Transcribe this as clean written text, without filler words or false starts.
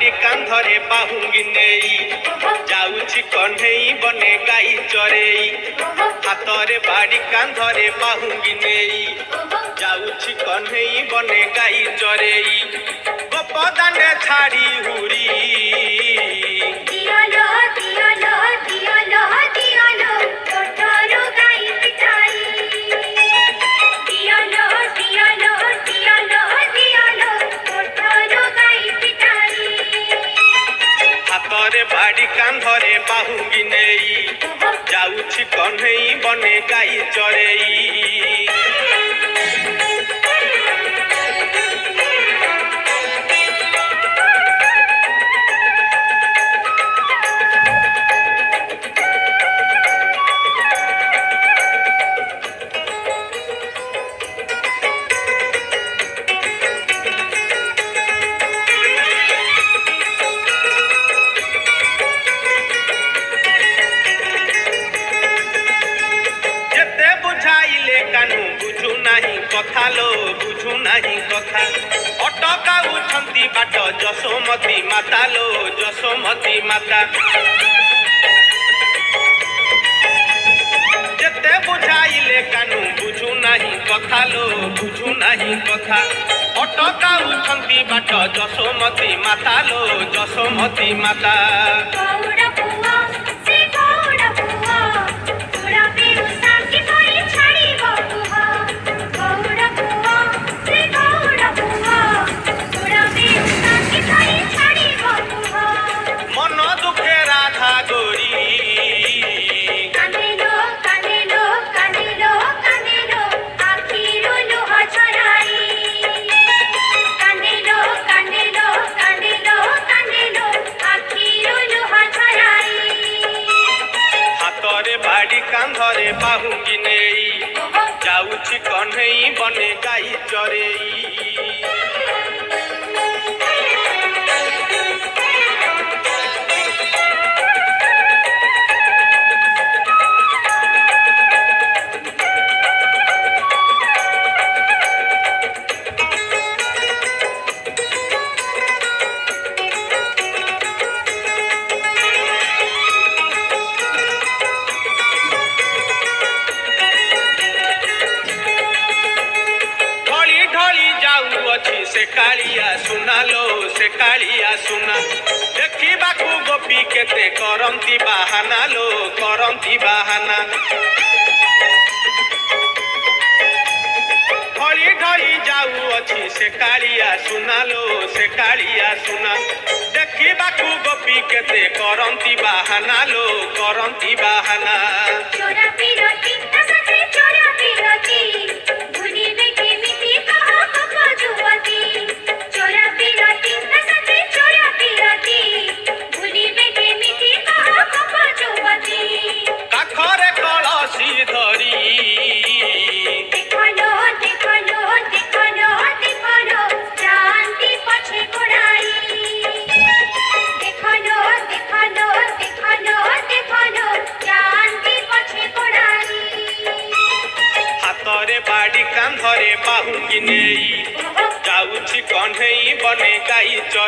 बाड़ी कांधरे बाहुंगी नेई जाउछि कन्हेई बने गाई चरेई हातरे बाड़ी कांधरे बाहुंगी नेई जाउछि कन्हेई बने गाई चरेई गोपदाने छाड़ी हुरी दियालो दियालो दियालो दियालो छोटरो गाई पिटाई दियालो दियालो दियालो दियालो छोटरो गाई पिटाई हातरे बाड़ी कांधरे बाहुंगी नेई जाउछि कन्हेई बने गाई चरेई कानू बुझू नाही कथा लो बुझू नाही कथा अटकाउछंती बाट जसोमती माता लो जसोमती माता जेते बुझाइले कानू बुझू नाही कथा लो बुझू नाही कथा अटकाउछंती बाट जसोमती माता लो जसोमती माता गौड़ा बुआ से गौड़ा बुआ तोरा पेरू साकी तोरी छाड़ी बुआ गौड़ा बुआ से गौड़ा बुआ तोरा पेरू साकी तोरी छाड़ी बुआ मन दुखे राधा गोरी कानेलो कानेलो कानेलो कानेलो आखिरो लोहा छराई कानेलो कानेलो कानेलो कानेलो आखिरो लोहा छराई हातरे बाड़ी कांधरे बाहुंगी नेई जाउछि कन्हेई बने गाई चरेई से कालिया सुना लो से कालिया सुना देखिबाकू गोपी केते करंती बाहाना लो करंती बाहाना ढली ढली जाऊ अछि से कालिया सुना लो से कालिया सुना देखिबाकू गोपी केते करंती बाहाना लो करंती बाहाना चोरा पिरती तसते चोरा पिरती भूलिबे केमिति कहा कको जुवती चोरा पिरती तसते चोरा पिरती भूलिबे केमिति कहा कको जुवती काखरे कलसी धरी देखलो देखलो देखलो देखलो शांति पछे गोड़ाई देखलो देखलो देखलो देखलो शांति पछे गोड़ाई हातरे बाड़ी कांधरे बाहुंगी नेई जाउछि कन्हेई बने गाई चरेई।